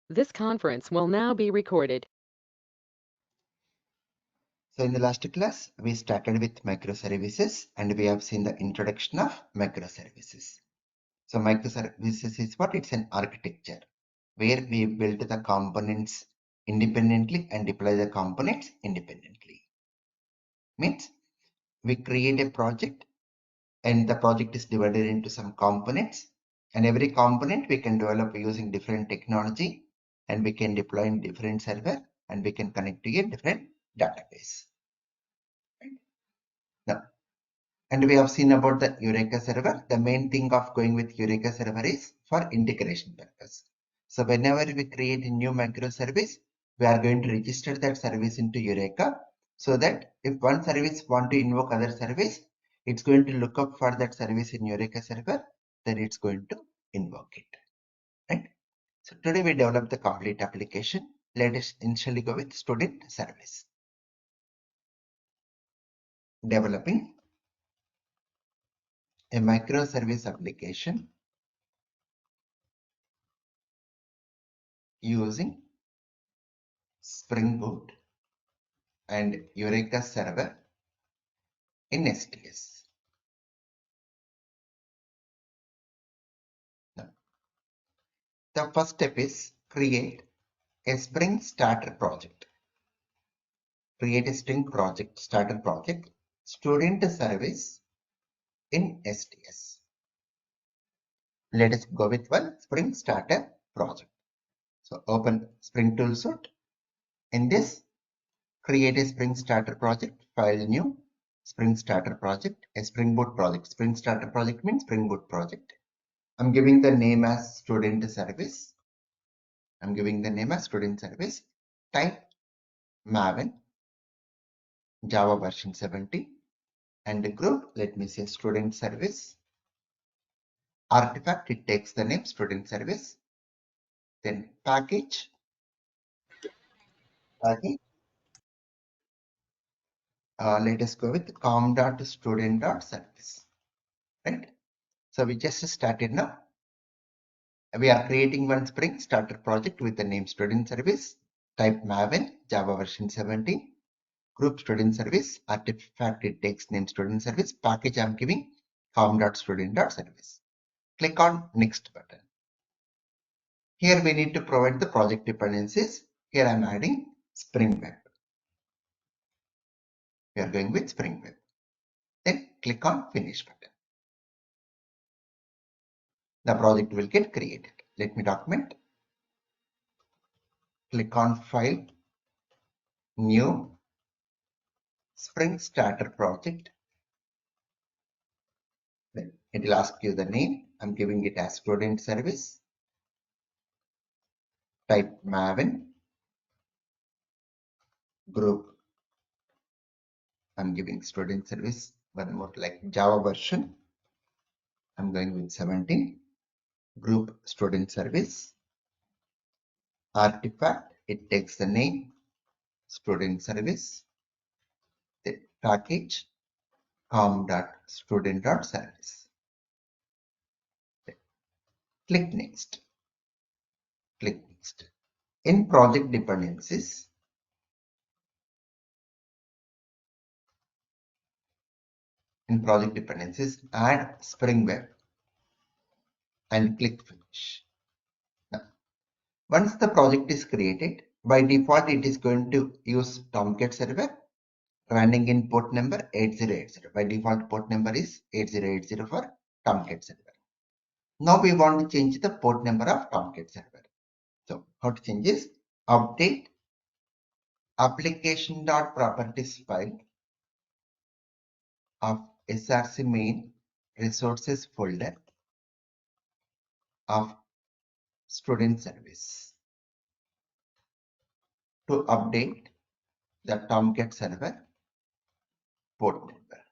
This conference will now be recorded. So in the last class, we started with microservices and we have seen the introduction of microservices. So microservices is what? It's an architecture where we build the components independently and deploy the components independently. Means we create a project and the project is divided into some components, and every component we can develop using different technology and we can deploy in different server and we can connect to a different database. Now, and we have seen about the Eureka server. The main thing of going with Eureka server is for integration purpose. So whenever we create a new microservice, we are going to register that service into Eureka so that if one service want to invoke other service, it's going to look up for that service in Eureka server, then it's going to invoke it. Right? So today we develop the complete application. Let us initially go with student service. Developing a microservice application using Spring Boot and Eureka server in STS. Now, the first step is create a Spring Starter project. Create a Spring project, starter project, student service in STS. Let us go with one Spring Starter project. So open Spring Toolsuite. In this, create a Spring Starter project, file new, Spring Starter project, a Spring Boot project. Spring Starter project means Spring Boot project. I'm giving the name as student service. I'm giving the name as student service. Type Maven, Java version 70, and the group, let me say student service. Artifact, it takes the name student service. Then package, let us go with com.student.service. Right? So we just started now. We are creating one Spring Starter project with the name student service. Type Maven, Java version 17. Group student service, artifact, it takes name student service, package I'm giving com.student.service. Click on next button. Here we need to provide the project dependencies. Here I'm adding Spring Web. We are going with Spring Web. Then click on finish button. The project will get created. Let me document. Click on file, new Spring Starter project. Then it will ask you the name. I'm giving it as student service. Type Maven, group. I'm giving student service, one more like Java version. I'm going with 17. Group student service. Artifact, it takes the name student service. The package com.student.service. Click next. Click next. In project dependencies, add Spring Web and click finish. Now, once the project is created, by default it is going to use Tomcat server running in port number 8080. By default port number is 8080 for Tomcat server. Now we want to change the port number of Tomcat server. So how to change is update application.properties file of src main resources folder of student service to update the Tomcat server port number.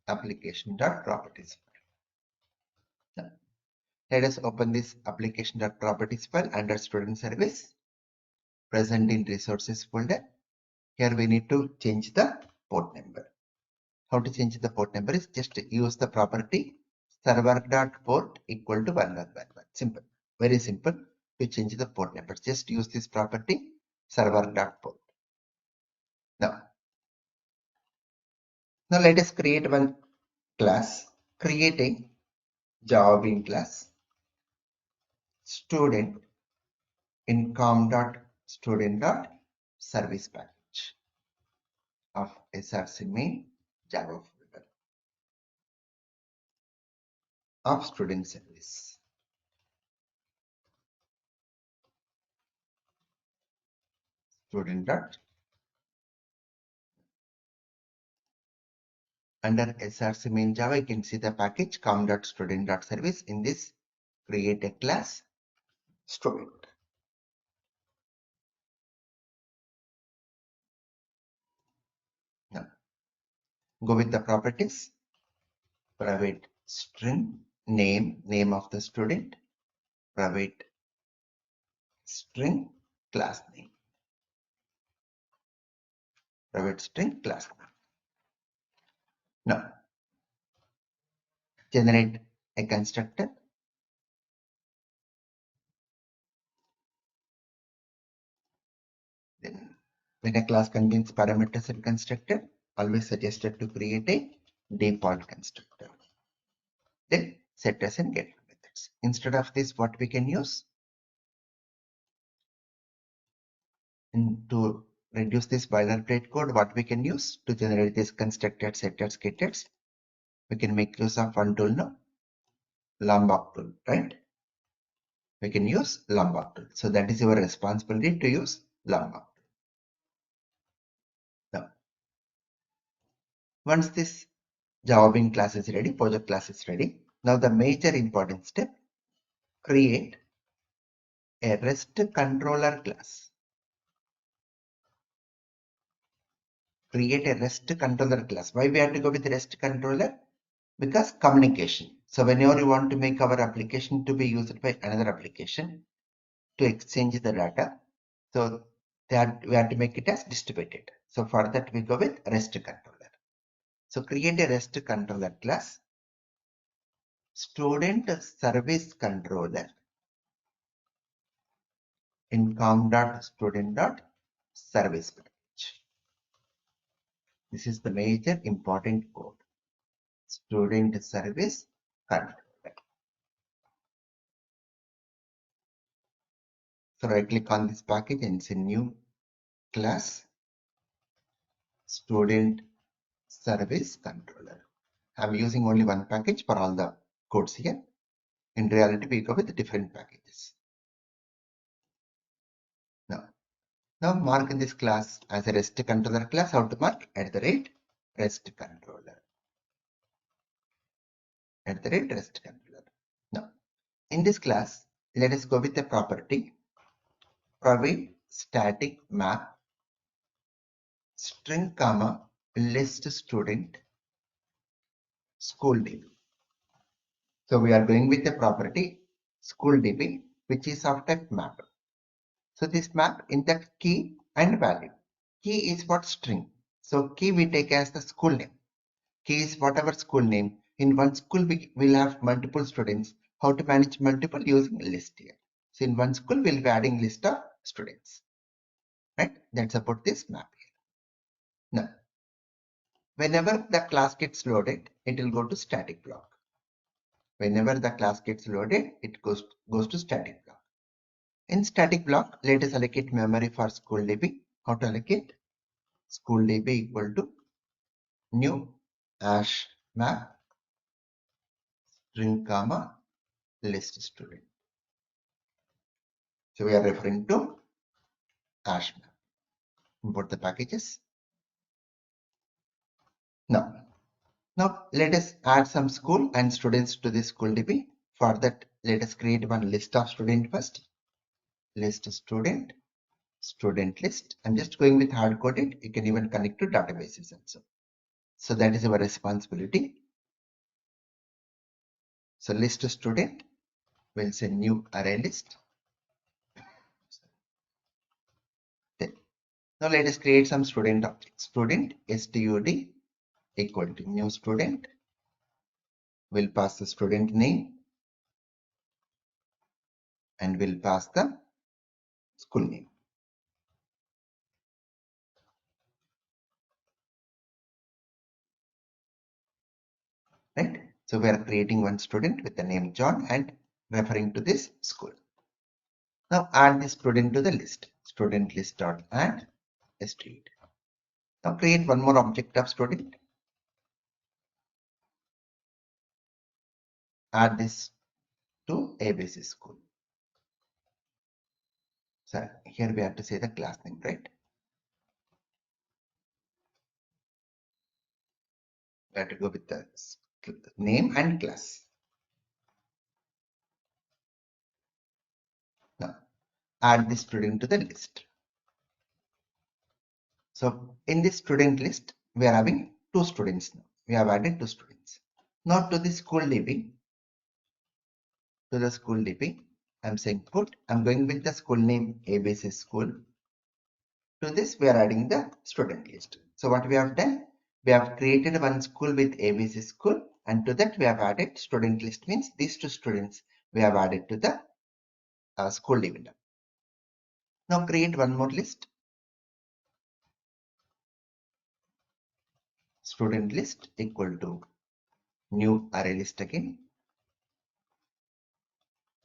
Application.properties file. Now, let us open this application.properties file under student service present in resources folder. Here we need to change the port number. How to change the port number is just use the property server.port equal to 1111. Simple. Very simple to change the port numbers. Just use this property server.port. Now let us create one class. Create a Java Bean class student in com.student.service package of src main Java folder of student service. Student dot under src main Java, you can see the package com.student.service. In this, create a class student. Now go with the properties. Private string name of the student, private string class name, private string class name. Now generate a constructor. Then when a class contains parameters and constructor, always suggested to create a default constructor. Then setters and get methods. Instead of this, what we can use to reduce this boilerplate code, what we can use to generate this constructor, setters, getters, we can make use of one tool now, Lombok tool, right? We can use Lombok tool. So that is your responsibility to use Lombok tool. Now, once this Java Bean class is ready, project class is ready. Now the major important step, create a REST controller class. Create a REST controller class. Why we have to go with REST controller? Because communication. So whenever you want to make our application to be used by another application to exchange the data, so that we have to make it as distributed. So for that we go with REST controller. So create a REST controller class, student service controller in com.student.service package. This is the major important code. Student service controller. So right click on this package and say new class student service controller. I'm using only one package for all the codes here. In reality, we go with different packages. Now mark this class as a REST controller class. How to mark? @REST controller. @REST controller. Now, in this class, let us go with the property provide static map string comma list student school DB. So we are going with the property school DB, which is of type map. So this map in that key and value. Key is what string. So key we take as the school name. Key is whatever school name. In one school we will have multiple students. How to manage multiple using list here. So in one school we'll be adding list of students. Right? That's about this map here. Now, whenever the class gets loaded, it will go to static block. Whenever the class gets loaded, it goes to static block. In static block, let us allocate memory for school DB. How to allocate? School DB equal to new hash map string comma list student. So we are referring to hash map. Import the packages. Now let us add some school and students to this school DB. For that, let us create one list of student first. List student, student list. I'm just going with hard coded. You can even connect to databases also. So that is our responsibility. So list student, we'll say new array list. Then, now let us create some student objects. Student stud equal to new student We'll pass the student name and we'll pass the school name. Right? So we are creating one student with the name John and referring to this school. Now add the student to the list. Student list dot add a student. Now create one more object of student. Add this to ABC school. So here we have to say the class name, right? We have to go with the name and class. Now add this student to the list. So in this student list, we are having two students now. We have added two students. Now to the school DB, I'm saying put, I'm going with the school name ABC school. To this, we are adding the student list. So what we have done, we have created one school with ABC school, and to that we have added student list, means these two students we have added to the school DB. Now create one more list. Student list equal to new array list again.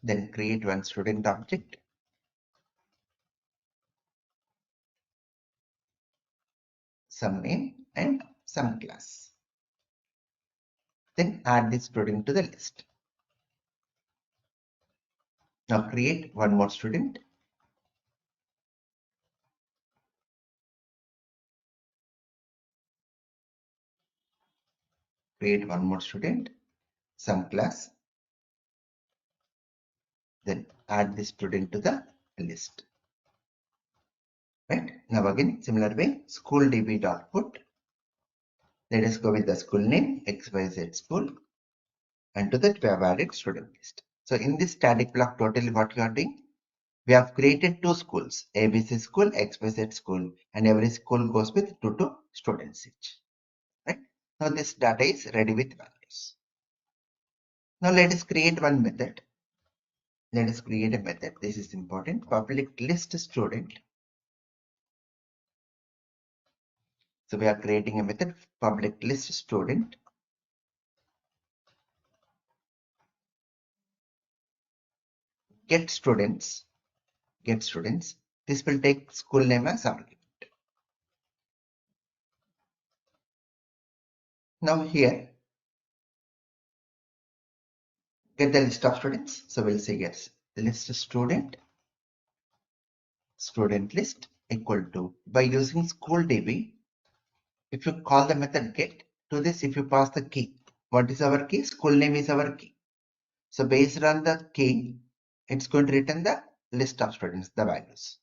Then create one student object. Some name and some class. Then add this student to the list. Now create one more student. Create one more student, some class. Then add this student to the list. Right? Now again, similar way, school db dot put. Let us go with the school name XYZ school, and to that we have added student list. So in this static block, totally what you are doing, we have created two schools, ABC school, XYZ school, and every school goes with two students each. Right? Now this data is ready with values. Now let us create one method. Let us create a method. This is important. Public list student. So we are creating a method, public list student. Get students. This will take school name as argument. Now here, get the list of students. So we'll say yes, list student list equal to, by using school db, if you call the method get, to this if you pass the key, what is our key? School name is our key. So based on the key, it's going to return the list of students, the values.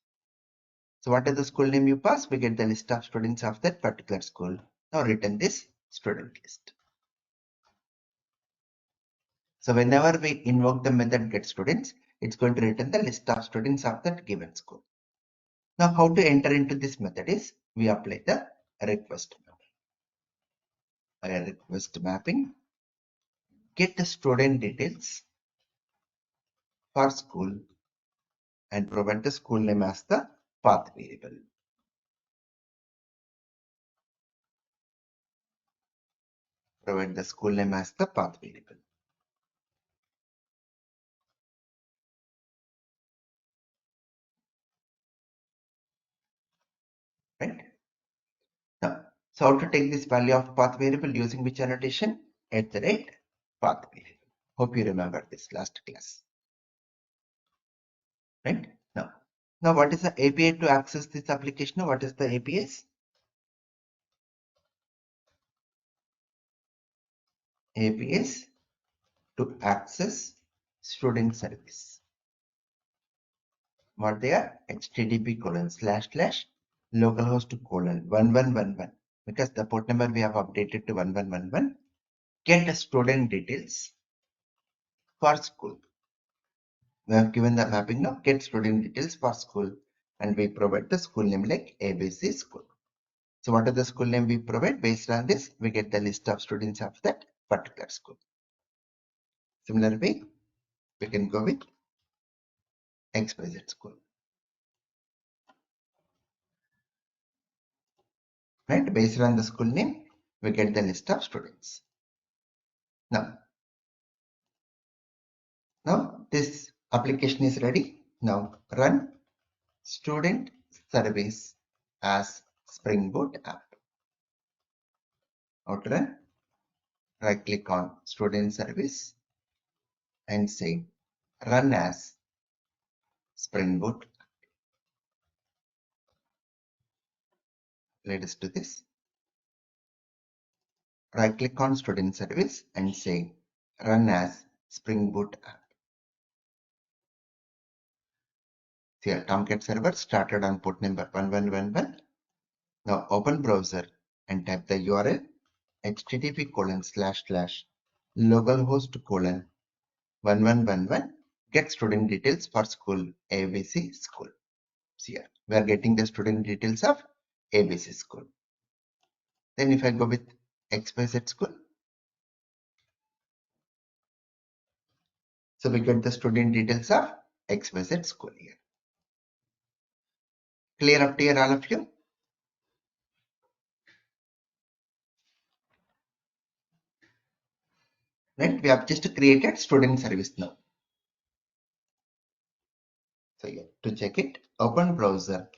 So what is the school name you pass? We get the list of students of that particular school. Now return this student list. So whenever we invoke the method get students, it's going to return the list of students of that given school. Now how to enter into this method is, we apply the request mapping. Request mapping, get the student details for school and provide the school name as the path variable. Provide the school name as the path variable. Right? Now, so how to take this value of path variable using which annotation? At the rate path variable. Hope you remember this last class. Right? Now what is the API to access this application? What is the APIs? APIs to access student service. What they are? http://localhost:1111, because the port number we have updated to 1111. Get student details for school. We have given the mapping now, get student details for school, and we provide the school name like ABC school. So what is the school name we provide? Based on this, we get the list of students of that particular school. Similar way, we can go with XYZ school. Right? Based on the school name, we get the list of students. Now this application is ready. Now run student service as Spring Boot app. Now to run, right click on student service and say run as Spring Boot. Let us do this. Right click on student service and say run as Spring Boot app. Here Tomcat server started on port number 1111. Now open browser and type the URL http://localhost:1111 get student details for school ABC school. See here we are getting the student details of ABC school. Then if I go with XYZ school, so we get the student details of XYZ school here. Clear up to here, all of you? Right, we have just created student service now. So here to check it, open browser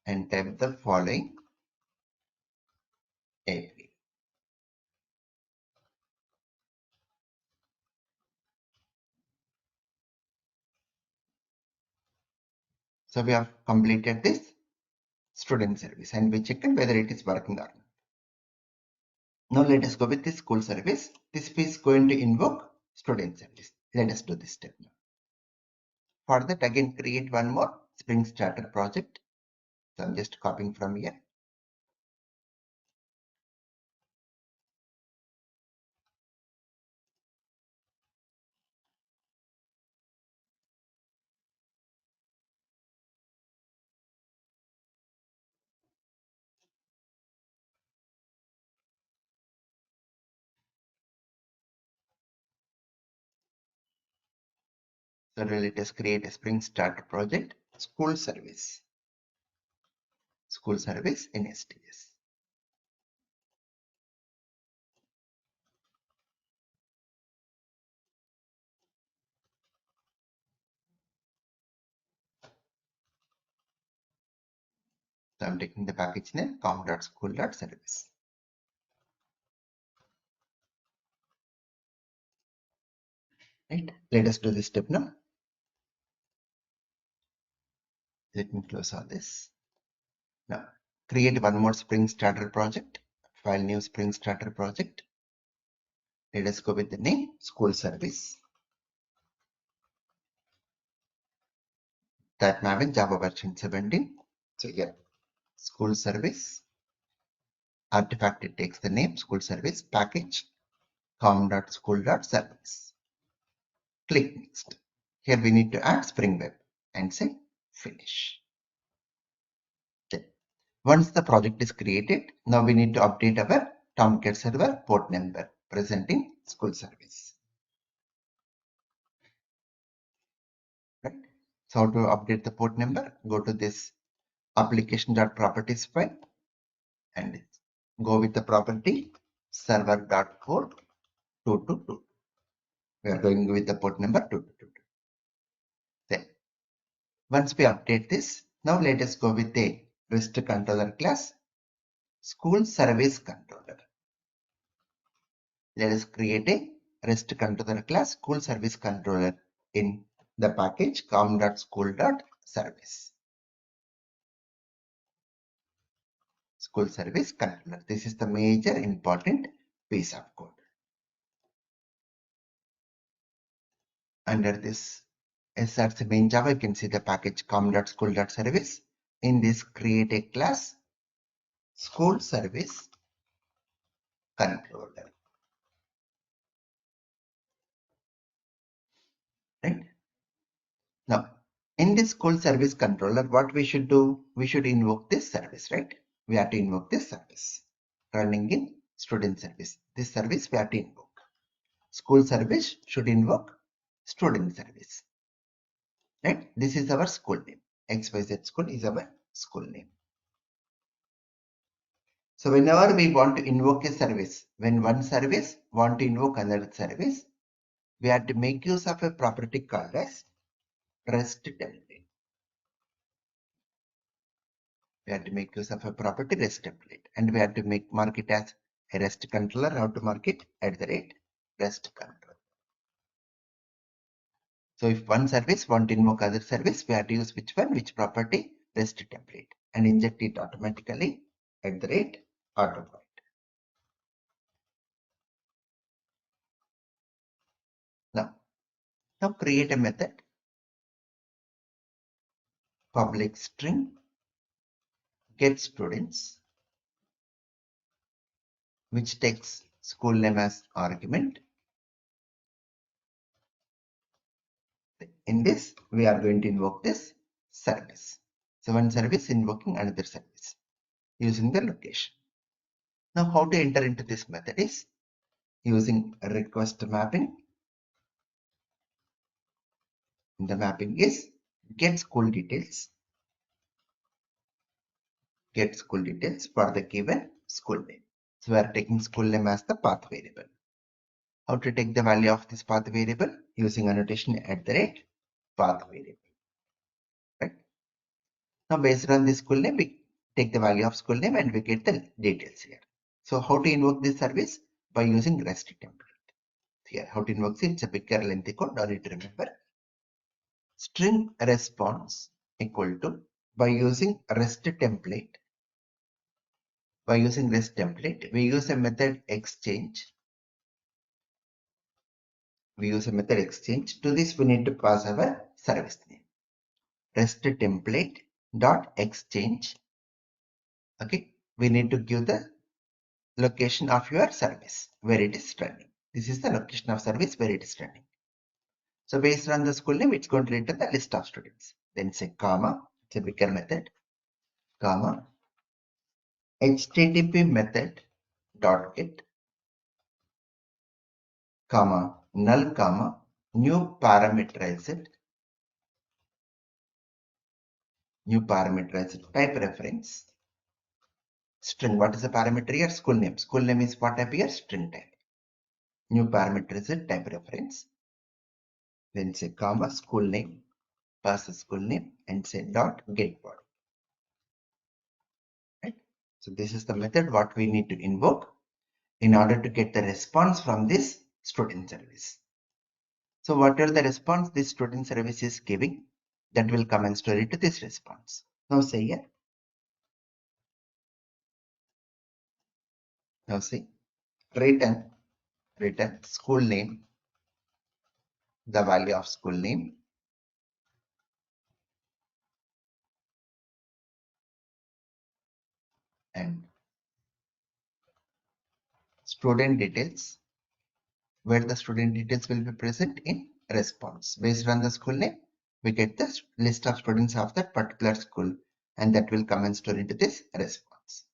and type the following API. So we have completed this student service and we checked whether it is working or not. Now let us go with the school service. This is going to invoke student service. Let us do this step now. For that, again create one more Spring Starter project. So I'm just copying from here. So let us create a Spring Starter project, school service in STS. So I'm taking the package name com.school.service. Right. Let us do this step now. Let me close all this. Now create one more Spring Starter project. File new Spring Starter project. Let us go with the name school service. That Maven Java version 17. So here school service artifact, it takes the name school service package com.school.service. Click next. Here we need to add Spring Web and say finish. Okay. Once the project is created, now we need to update our Tomcat server port number presenting school service. Right. So how to update the port number? Go to this application.properties file and go with the property server.port 222. We are going with the port number 222. Then once we update this, now let us go with the REST controller class school service controller. Let us create a REST controller class school service controller in the package com.school.service. School service controller. This is the major important piece of code. Under this src main Java, you can see the package com.school.service. In this, create a class school service controller. Right? Now, in this school service controller, what we should do? We should invoke this service, right? We have to invoke this service running in student service. This service we have to invoke. school service should invoke student service. Right? This is our school name. XYZ school is our school name. So whenever we want to invoke a service, when one service want to invoke another service, we have to make use of a property called as REST template. We have to make use of a property REST template, and we have to mark it as a REST controller. How to mark it? @REST controller. So if one service want to invoke other service, we have to use which one? Which property? REST template, and inject it automatically @autopoint. Now create a method public string get students, which takes school name as argument. In this, we are going to invoke this service. So one service invoking another service using the location. Now how to enter into this method is using a request mapping. The mapping is get school details for the given school name. So we are taking school name as the path variable. How to take the value of this path variable? Using annotation @path variable. Right? Now based on this school name, we take the value of school name and we get the details here. So how to invoke this service? By using REST template. Here, how to invoke it? It's a bigger lengthy code, no need to remember. String response equal to, by using REST template, we use a method exchange. To this, we need to pass our service name. REST template dot exchange. Okay, we need to give the location of your service where it is running. This is the location of service where it is running. So based on the school name, it's going to return the list of students. Then say comma, it's a bigger method, comma, HTTP method dot get, comma, null, comma, new parameterized type reference, string. What is the parameter here? School name. School name is what type here? String type. New parameterized type reference. Then say comma, school name, pass the school name, and say dot get body. Right? So this is the method what we need to invoke in order to get the response from this student service. So whatever the response this student service is giving, that will come and store it to this response. Now say here. Now say return school name, the value of school name, and student details, where the student details will be present in response. Based on the school name, we get the list of students of that particular school, and that will come and store into this response.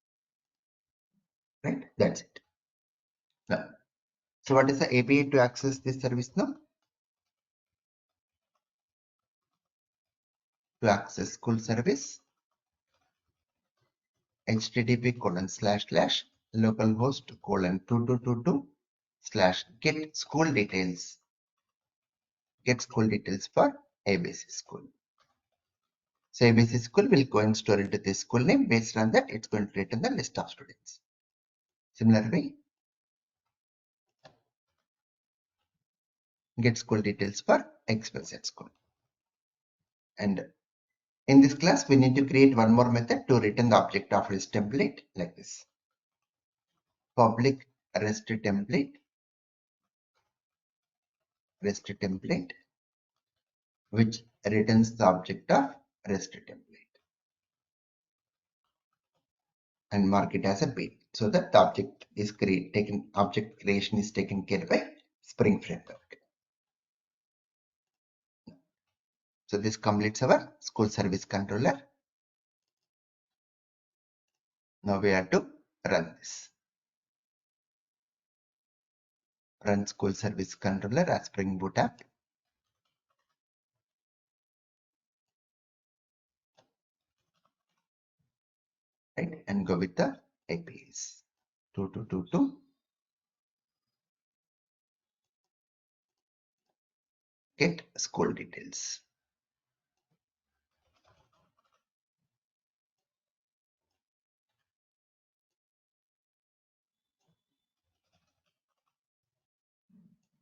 Right? That's it. Now, so what is the API to access this service now? To access school service, http://localhost:2222/get school details for ABC school. So ABC school will go and store into this school name. Based on that, it's going to return the list of students. Similarly, get school details for XYZ school. And in this class, we need to create one more method to return the object of REST template like this. Public REST template, which returns the object of REST template, and mark it as a bin, so that the object creation is taken care by Spring Framework. So this completes our school service controller. Now we have to run this. run school service controller as Spring Boot app. Right, and go with the APIs. 2222. Get school details.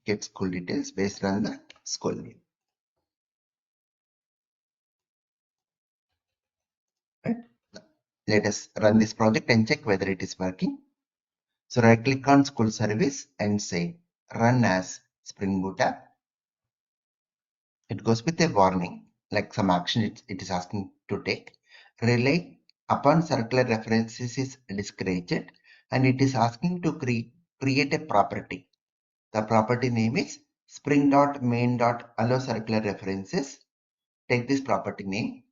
Get school details based on the school name. Right. Let us run this project and check whether it is working. So right click on school service and say run as Spring Boot app. It goes with a warning like some action it is asking to take. Rely upon circular references is discouraged and it is asking to create a property. The property name is spring.main.allow circular references. Take this property name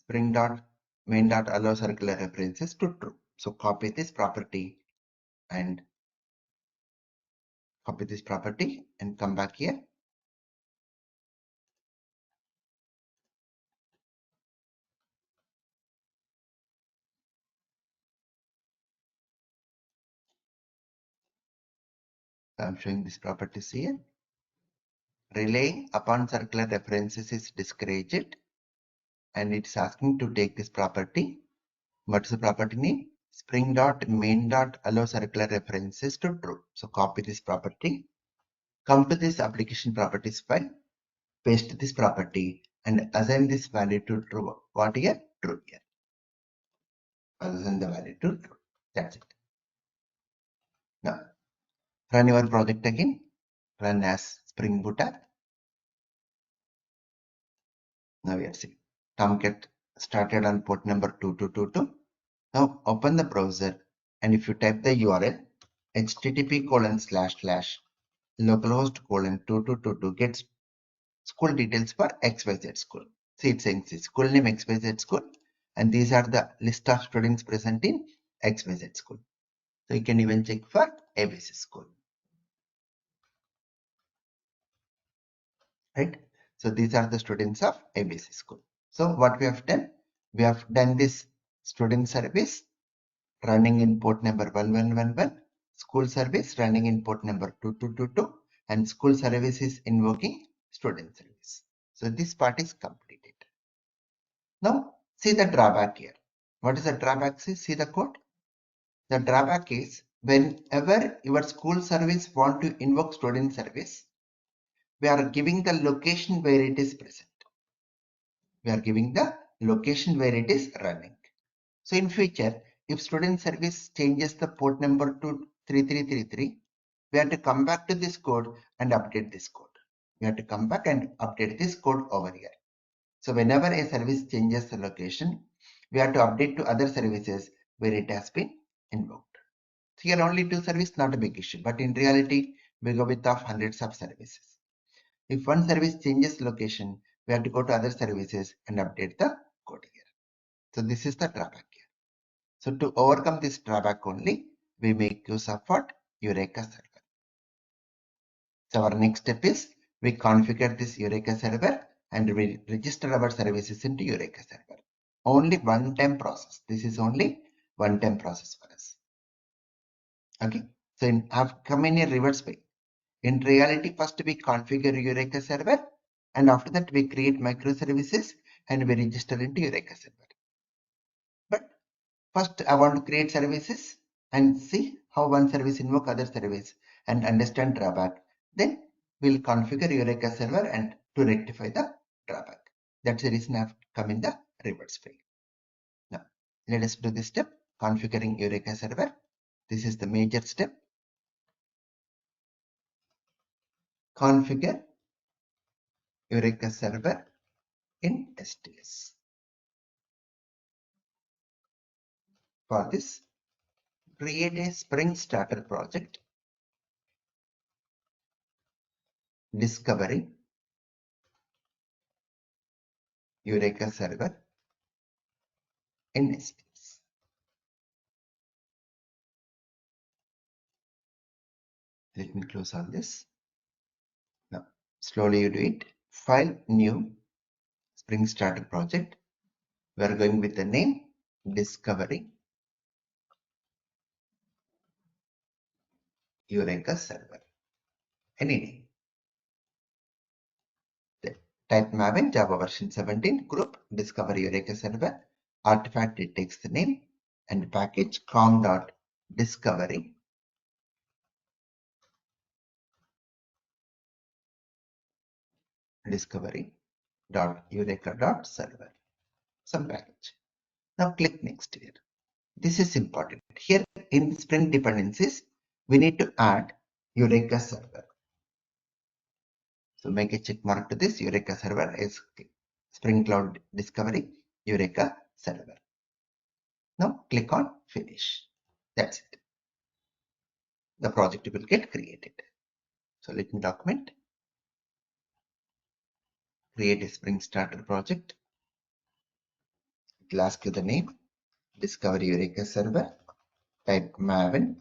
spring.main.allow circular references to true. So copy this property and come back here. So I'm showing these properties here. Relying upon circular references is discouraged and it's asking to take this property. What's the property name? Spring.main.allow circular references to true. So copy this property. Come to this application properties file. Paste this property and assign this value to true. What here? True here. Assign the value to true. That's it. Now run your project again. Run as Spring Boot app. Now we are seeing Tomcat started on port number 2222. Now open the browser and if you type the URL http://localhost:2222 gets school details for XYZ school. See, it's saying school name XYZ school and these are the list of students present in XYZ school. So you can even check for ABC school. Right? So these are the students of ABC school. So what we have done this student service running in port number 1111, school service running in port number 2222, and school service is invoking student service. So this part is completed. Now see the drawback here. What is the drawback? See the code. The drawback is whenever your school service want to invoke student service, we are giving the location where it is present. We are giving the location where it is running. So in future, if student service changes the port number to 3333, we have to come back to this code and update this code. We have to come back and update this code over here. So whenever a service changes the location, we have to update to other services where it has been invoked. So here only two services, not a big issue, but in reality, we go with of hundreds of services. If one service changes location, we have to go to other services and update the code here. So this is the drawback here. So to overcome this drawback only, we make use of what? Eureka server. So our next step is we configure this Eureka server and we register our services into Eureka server. Only one-time process. This is only one-time process for us. Okay. So have come in a reverse way. In reality, first we configure Eureka server and after that we create microservices and we register into Eureka server. But first I want to create services and see how one service invoke other service and understand drawback. Then we'll configure Eureka server and to rectify the drawback. That's the reason I've come in the reverse way. Now let us do this step, configuring Eureka server. This is the major step. Configure Eureka server in STS. For this, create a Spring Starter project, discovering Eureka server in STS. Let me close all this. Now, slowly you do it. File, new, Spring Starter project. We are going with the name Discovery Eureka Server. Any name. Type Maven Java version 17 group Discovery Eureka Server. Artifact, it takes the name, and package com.discovery discovery.eureka.server. Some package. Now click next here. This is important. Here in Spring dependencies, we need to add Eureka server. So make a check mark to this. Eureka server is Spring Cloud Discovery Eureka server. Now click on finish. That's it. The project will get created. So let me document. Create a Spring Starter project. It will ask you the name. Discovery Eureka server. Type Maven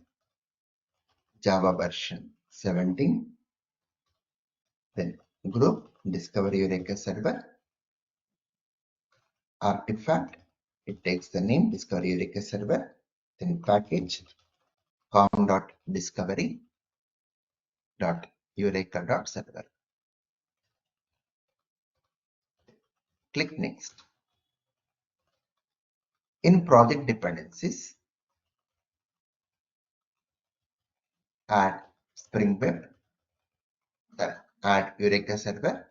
Java version 17. Then group Discovery Eureka server. Artifact, it takes the name Discovery Eureka server. Then package com.discovery.eureka.server. Click next. In project dependencies, add Spring Web, then add Eureka server,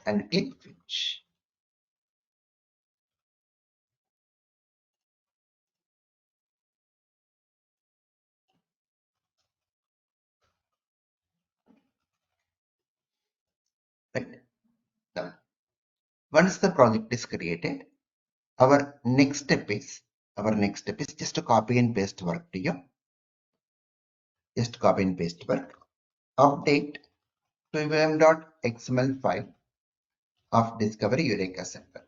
and click finish. Right. Now, once the project is created, our next step is just to copy and paste work to you. Just copy and paste work. Update pvm.xml file of Discovery Eureka server.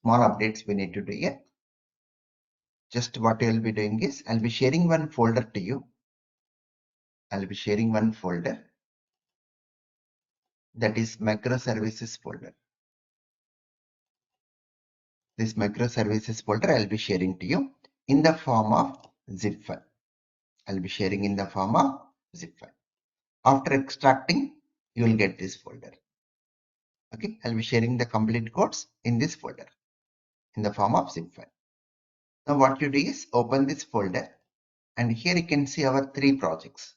Small updates we need to do here. Just what I will be doing is I'll be sharing one folder to you. I'll be sharing one folder, that is microservices folder. This microservices folder I'll be sharing to you in the form of zip file. I'll be sharing in the form of zip file. After extracting, you will get this folder. Okay, I'll be sharing the complete codes in this folder in the form of zip file. Now what you do is open this folder, and here you can see our three projects: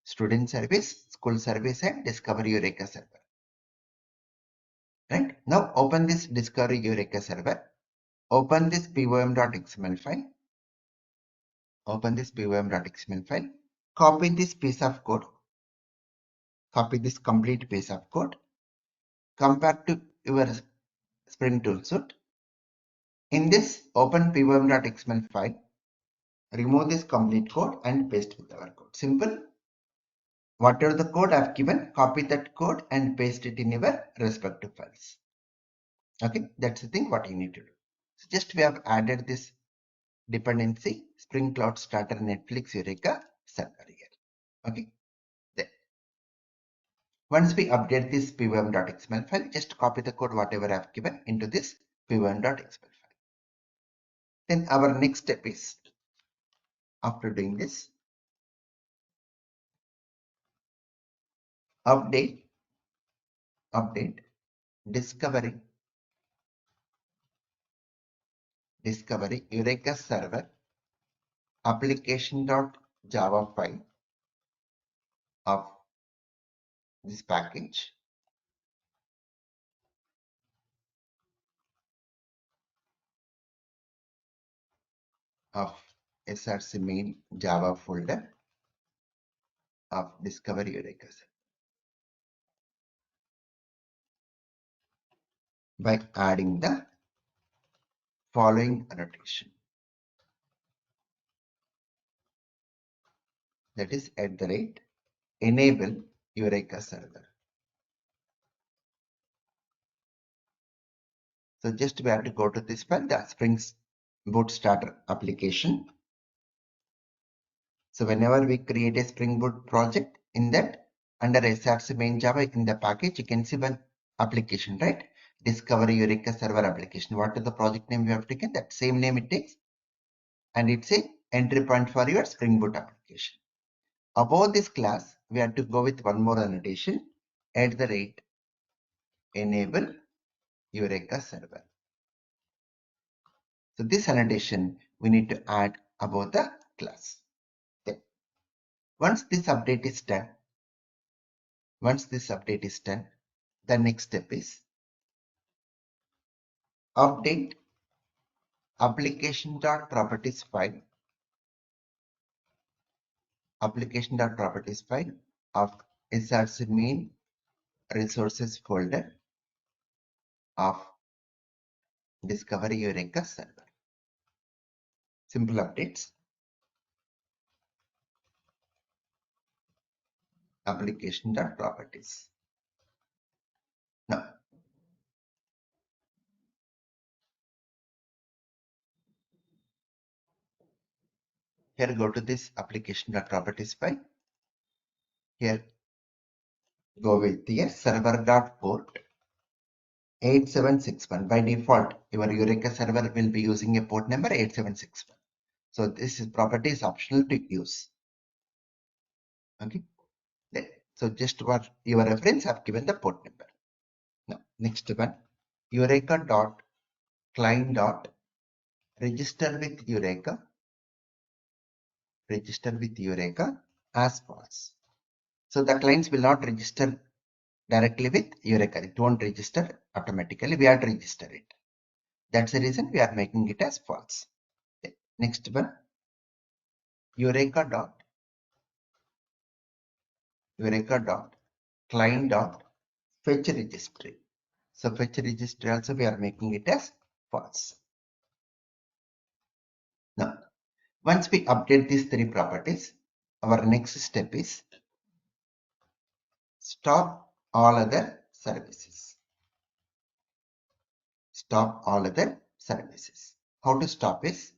Student Service, School Service, and Discovery Eureka server. Right? Now open this Discovery Eureka server. Open this pvm.xml file. Open this pvm.xml file. Copy this piece of code. Copy this complete piece of code. Come back to your Spring toolsuit. In this, open pvm.xml file. Remove this complete code and paste with our code. Simple. Whatever the code I've given, copy that code and paste it in your respective files. Okay, that's the thing what you need to do. So just we have added this dependency Spring Cloud Starter Netflix Eureka server here. Okay, then once we update this pvm.xml file, just copy the code whatever I've given into this pvm.xml file. Then our next step is, after doing this, update discovery Eureka server application.java file of this package of src main Java folder of Discovery Eureka server by adding the following annotation, that is @enable Eureka server. So just we have to go to this file, the Spring Boot Starter application So whenever we create a Spring Boot project, in that under SRC main Java in the package, you can see one application, right? Discover Eureka server application. What is the project name we have taken? That same name it takes, and it's a entry point for your Spring Boot application. Above this class, we have to go with one more annotation, @enable Eureka server. So this annotation we need to add above the class. Okay. Once this update is done, the next step is update application.properties file of SRC main resources folder of Discover Eureka server. Simple updates. Application.properties. Now, here go to this application.properties file. Here go with the server.port 8761. By default, your Eureka server will be using a port number 8761. So this property is optional to use. Okay. So just for your reference, I've given the port number. Now, next one, Eureka.client.register with Eureka as false. So the clients will not register directly with Eureka. It won't register automatically. We have to register it. That's the reason we are making it as false. Okay. Next one, Eureka.client.fetch registry. So fetch registry also we are making it as false. Now, once we update these three properties, our next step is stop all other services. How to stop is,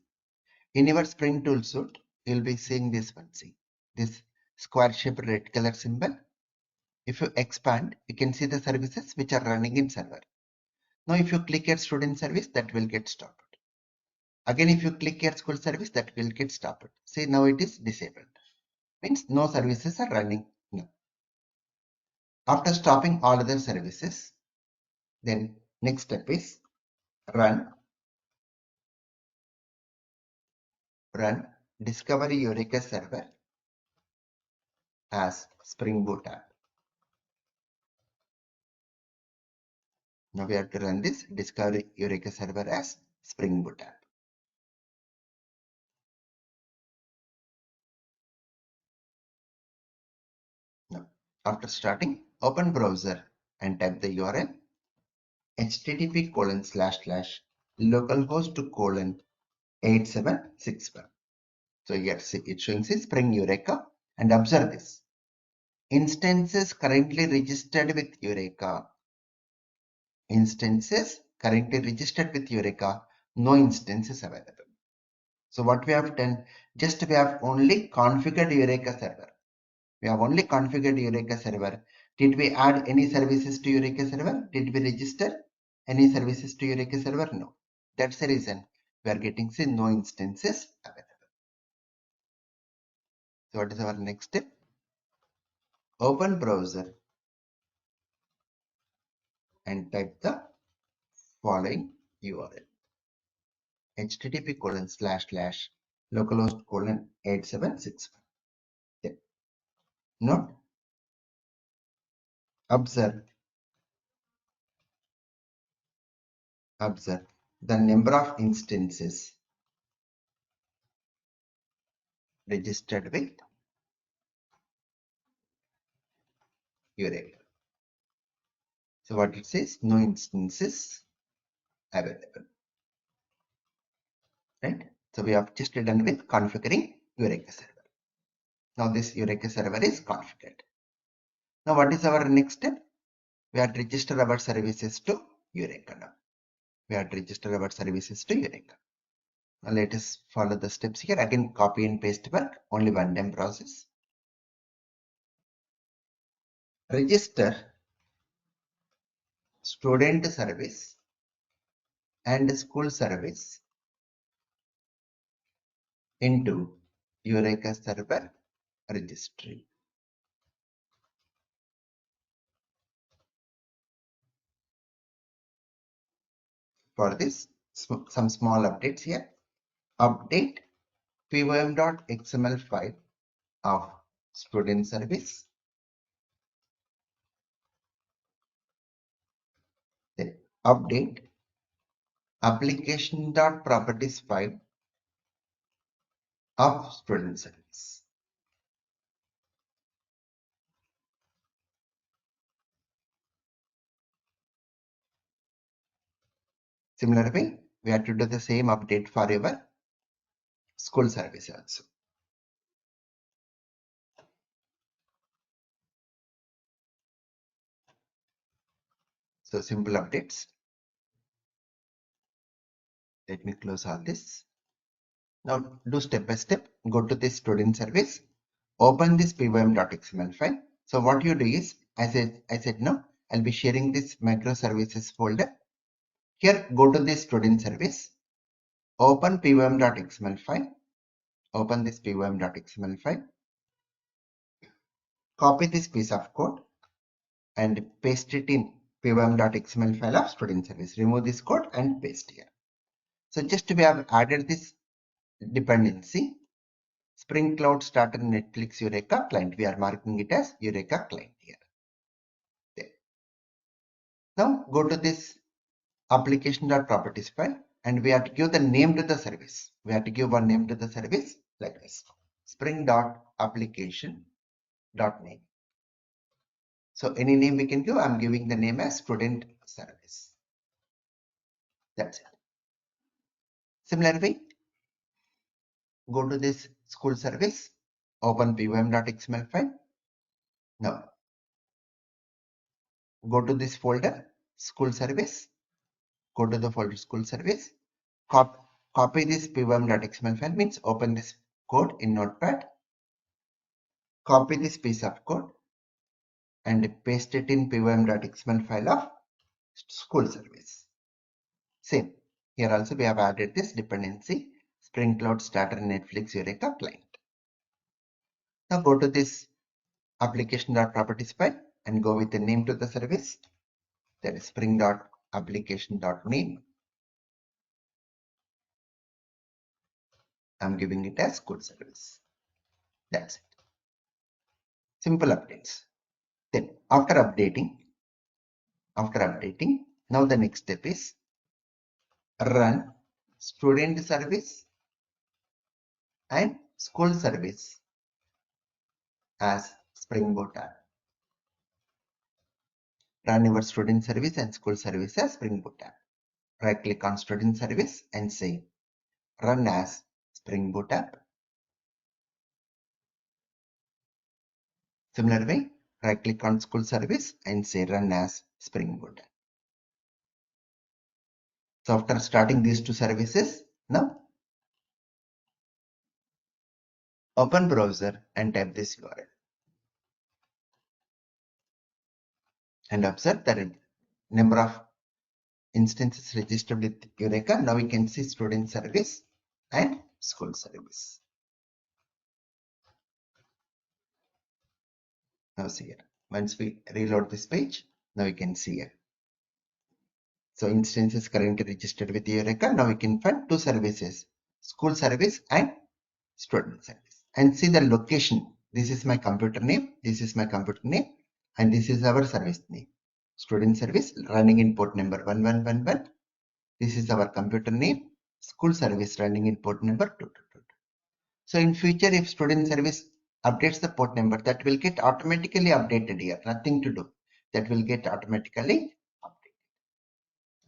in your Spring Tool suite, you'll be seeing this one. See this square shaped red color symbol. If you expand, you can see the services which are running in server. Now, if you click here student service, that will get stopped. Again, if you click here school service, that will get stopped. See, now it is disabled. Means no services are running now. After stopping all other services, then next step is run Discover Eureka server as Spring Boot app. Now we have to run this Discover Eureka server as Spring Boot app. Now, after starting, open browser and type the URL http://localhost:8761. So here it's showing Spring Eureka, and observe this. Instances currently registered with Eureka. No instances available. So what we have done, just we have only configured Eureka server. Did we add any services to Eureka server? Did we register any services to Eureka server? No. That's the reason we are getting no instances available. So what is our next step? Open browser and type the following URL http://localhost:8761. Note, observe the number of instances registered with Eureka. So what it says, no instances available. Right? So we have just done with configuring Eureka server. Now this Eureka server is configured. Now what is our next step? We have to register our services to Eureka now. Now let us follow the steps here. Again, copy and paste work, only one time process. Register student service and school service into Eureka server registry. For this, some small updates here. Update pym.xml file of student service. Then update application.properties file of student service. Similar way, we have to do the same update for your school service also. So simple updates. Let me close all this. Now do step by step. Go to this student service. Open this pym.xml file. So what you do is, as I said no, I'll be sharing this microservices folder. Here, go to this student service. Open pym.xml file. Open this pym.xml file. Copy this piece of code and paste it in pym.xml file of student service. Remove this code and paste here. So just we have added this dependency. Spring Cloud Starter Netflix Eureka client. We are marking it as Eureka client here. There. Now go to this application.properties file and we have to give the name to the service. We have to give one name to the service like this. Spring.application.name. So any name we can give. I'm giving the name as student service. That's it. Similar way, go to this school service, open pym.xml file. Now go to this folder, school service. Go to the folder school service. Copy this pym.xml file, means open this code in Notepad. Copy this piece of code and paste it in pym.xml file of school service. Same. Here also we have added this dependency, Spring Cloud Starter Netflix Eureka client. Now go to this application.properties file and go with the name to the service, that is spring.application.name. I'm giving it as school service. That's it. Simple updates. Then after updating, now the next step is run student service and school service as Spring Boot app. Run your student service and school service as Spring Boot app. Right click on student service and say run as Spring Boot app. Similar way, right click on school service and say run as Spring Boot app. So after starting these two services, now open browser and type this URL and observe the number of instances registered with Eureka. Now we can see student service and school service. Now see here. Once we reload this page, now we can see here. So instances currently registered with Eureka. Now we can find two services, school service and student service, and see the location. This is my computer name. This is my computer name, and this is our service name. Student service running in port number 1111. This is our computer name. School service running in port number 222. So in future, if student service updates the port number, that will get automatically updated here. Nothing to do. That will get automatically updated.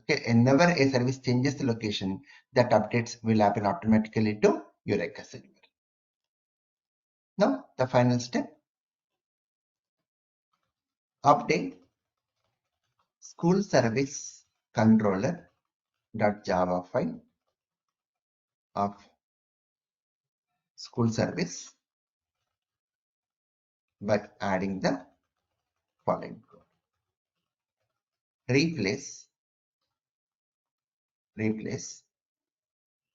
Okay, and whenever a service changes the location, that updates will happen automatically to Eureka server. Now the final step. Update school service controller.java file of school service by adding the following code. Replace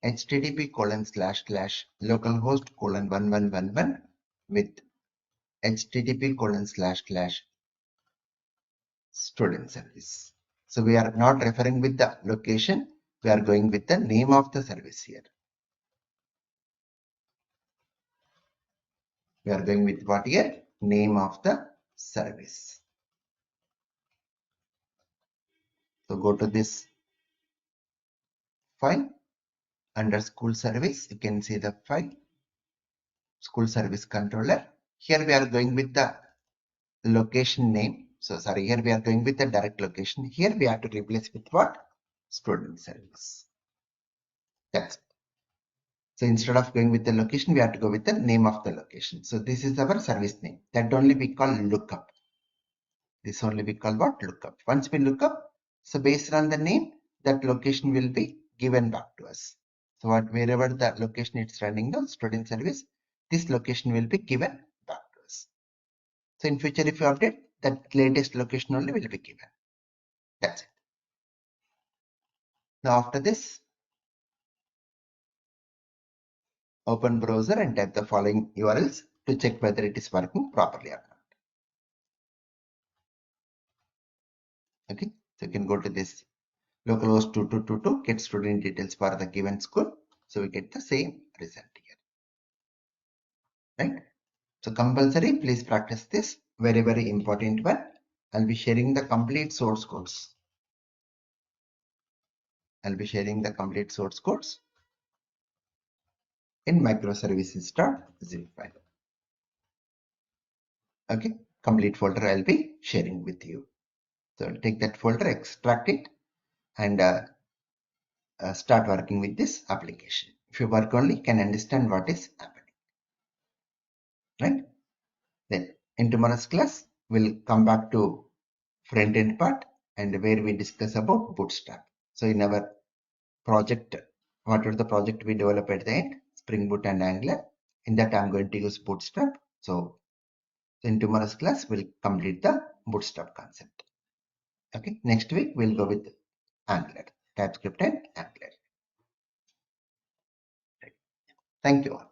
http://localhost:1111 with http://student service. So we are not referring with the location, we are going with the name of the service here. We are going with what here? Name of the service. So go to this file under school service. You can see the file school service controller. Here we are going with the location name. So sorry, here we are going with the direct location. Here we have to replace with what? Student service. That's it. So instead of going with the location, we have to go with the name of the location. So this is our service name. That only we call lookup. This only we call what? Lookup. Once we look up, so based on the name, that location will be given back to us. So wherever the location it's running the student service, this location will be given back to us. So in future, if you update, that latest location only will be given. That's it. Now after this, open browser and type the following URLs to check whether it is working properly or not. Okay, so you can go to this localhost 2222, get student details for the given school. So we get the same result here, right? So compulsory, please practice this. Very, very important one. I'll be sharing the complete source codes. I'll be sharing the complete source codes in microservices.zip file. Okay, complete folder I'll be sharing with you. So I'll take that folder, extract it, and start working with this application. If you work only, you can understand what is happening, right? Then in tomorrow's class, we'll come back to front-end part and where we discuss about Bootstrap. So in our project, whatever the project we develop at the end, Spring Boot and Angular, in that I'm going to use Bootstrap. So in tomorrow's class, we'll complete the Bootstrap concept. Okay, next week we'll go with Angular, TypeScript and Angular. Thank you all.